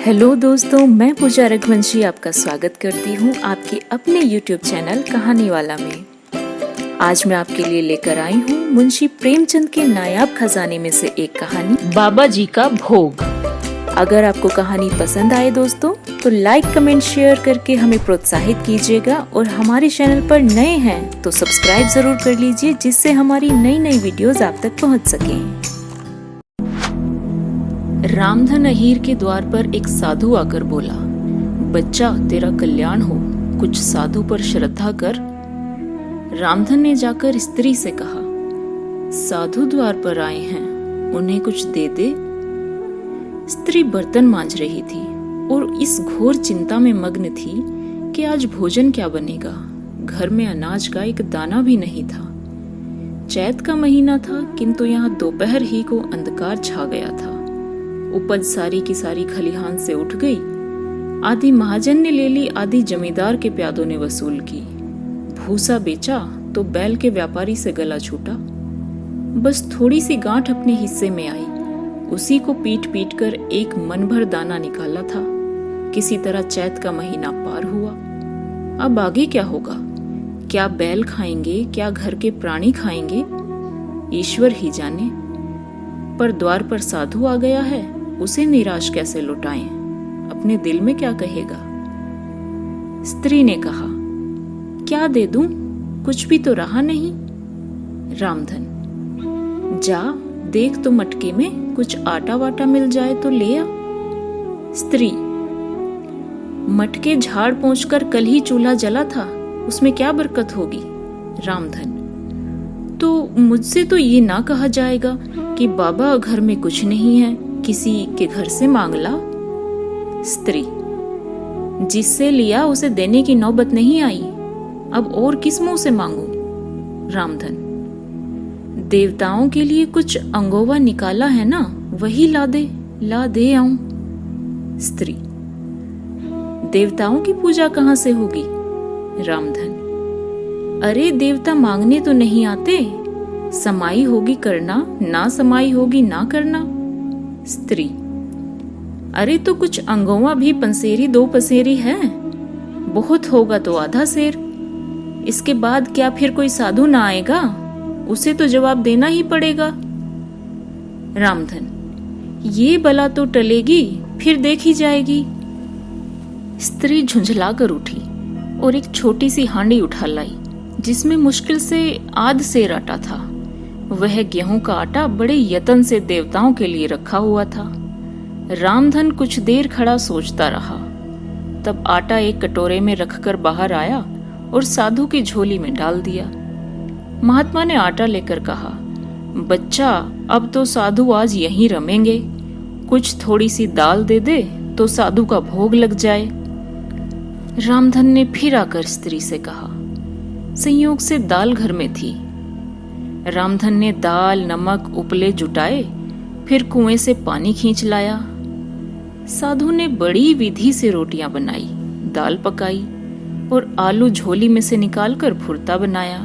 Hello दोस्तों, मैं पूजा रघुवंशी आपका स्वागत करती हूँ आपके अपने YouTube चैनल कहानी वाला में। आज मैं आपके लिए लेकर आई हूँ मुंशी प्रेमचंद के नायाब खजाने में से एक कहानी, बाबा जी का भोग। अगर आपको कहानी पसंद आए दोस्तों तो लाइक, कमेंट, शेयर करके हमें प्रोत्साहित कीजिएगा और हमारे चैनल पर नए हैं तो सब्सक्राइब जरूर कर लीजिए, जिससे हमारी नई नई वीडियोस आप तक पहुँच सके। रामधन अहीर के द्वार पर एक साधु आकर बोला, बच्चा तेरा कल्याण हो, कुछ साधु पर श्रद्धा कर। रामधन ने जाकर स्त्री से कहा, साधु द्वार पर आए हैं, उन्हें कुछ दे दे। स्त्री बर्तन मांज रही थी और इस घोर चिंता में मग्न थी कि आज भोजन क्या बनेगा। घर में अनाज का एक दाना भी नहीं था। चैत का महीना था, किंतु यहाँ दोपहर ही को अंधकार छा गया था। उपज सारी की सारी खलिहान से उठ गई। आधी महाजन ने ले ली, आधी जमींदार के प्यादों ने वसूल की। भूसा बेचा तो बैल के व्यापारी से गला छूटा। बस थोड़ी सी गांठ अपने हिस्से में आई, उसी को पीट पीट कर एक मन भर दाना निकाला था। किसी तरह चैत का महीना पार हुआ। अब आगे क्या होगा? क्या बैल खाएंगे, क्या घर के प्राणी खाएंगे, ईश्वर ही जाने। पर द्वार पर साधु आ गया है, उसे निराश कैसे लौटाएं? अपने दिल में क्या कहेगा? स्त्री ने कहा, क्या दे दूं? कुछ भी तो रहा नहीं। रामधन, जा देख तो मटके में कुछ आटा वाटा मिल जाए तो ले आ। स्त्री, मटके झाड़ पोंछकर कल ही चूल्हा जला था, उसमें क्या बरकत होगी। रामधन, तो मुझसे तो ये ना कहा जाएगा कि बाबा घर में कुछ नहीं है, किसी के घर से मांग ला। स्त्री, जिससे लिया उसे देने की नौबत नहीं आई, अब और किस मुंह से मांगू। रामधन, देवताओं के लिए कुछ अंगोवा निकाला है ना, वही ला दे आऊं। स्त्री, देवताओं की पूजा कहां से होगी। रामधन, अरे देवता मांगने तो नहीं आते, समाई होगी करना, ना समाई होगी ना करना। स्त्री, अरे तो कुछ अंगोवा भी पंसेरी दो पसेरी है, बहुत होगा तो आधा सेर। इसके बाद क्या फिर कोई साधु ना आएगा? उसे तो जवाब देना ही पड़ेगा। रामधन, ये बला तो टलेगी, फिर देखी जाएगी। स्त्री झुंझला कर उठी और एक छोटी सी हांडी उठा लाई, जिसमें मुश्किल से आध सेर आटा था। वह गेहूं का आटा बड़े यत्न से देवताओं के लिए रखा हुआ था। रामधन कुछ देर खड़ा सोचता रहा। तब आटा एक कटोरे में रखकर बाहर आया और साधु की झोली में डाल दिया। महात्मा ने आटा लेकर कहा, बच्चा अब तो साधु आज यहीं रमेंगे, कुछ थोड़ी सी दाल दे दे तो साधु का भोग लग जाए। रामधन ने फिर आकर स्त्री से कहा, संयोग से दाल घर में थी। रामधन ने दाल, नमक, उपले जुटाए, फिर कुएं से पानी खींच लाया। साधु ने बड़ी विधि से रोटियां बनाई, दाल पकाई और आलू झोली में से निकालकर भुर्ता बनाया।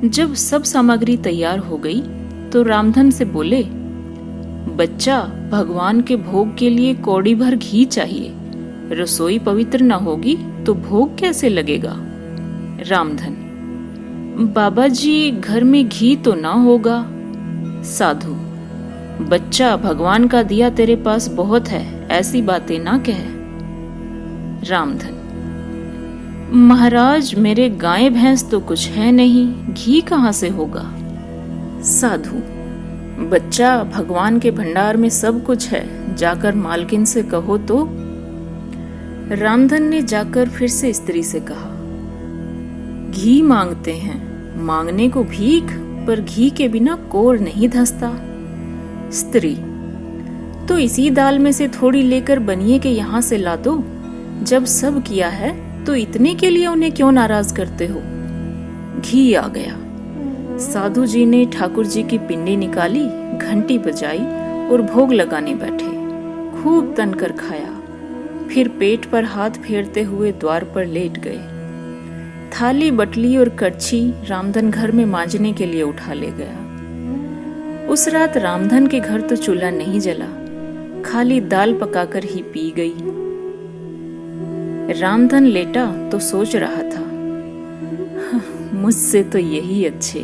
जब सब सामग्री तैयार हो गई तो रामधन से बोले, बच्चा भगवान के भोग के लिए कौड़ी भर घी चाहिए, रसोई पवित्र न होगी तो भोग कैसे लगेगा। रामधन, बाबा जी घर में घी तो ना होगा। साधु, बच्चा भगवान का दिया तेरे पास बहुत है, ऐसी बातें ना कह। रामधन, महाराज मेरे गाय भैंस तो कुछ है नहीं, घी कहाँ से होगा। साधु, बच्चा भगवान के भंडार में सब कुछ है, जाकर मालकिन से कहो तो। रामधन ने जाकर फिर से स्त्री से कहा, घी मांगते हैं, मांगने को भीख, पर घी के बिना कोर नहीं धंसता। स्त्री, तो इसी दाल में से थोड़ी लेकर बनिए के यहाँ से ला दो। जब सब किया है तो इतने के लिए उन्हें क्यों नाराज करते हो। घी आ गया। साधु जी ने ठाकुर जी की पिंडी निकाली, घंटी बजाई और भोग लगाने बैठे। खूब तनकर खाया, फिर पेट पर हाथ फेरते हुए द्वार पर लेट गए। थाली, बटली और कड़छी रामधन घर में मांजने के लिए उठा ले गया। उस रात रामधन के घर तो चूल्हा नहीं जला, खाली दाल पकाकर ही पी गई। रामधन लेटा तो सोच रहा था, मुझसे तो यही अच्छे।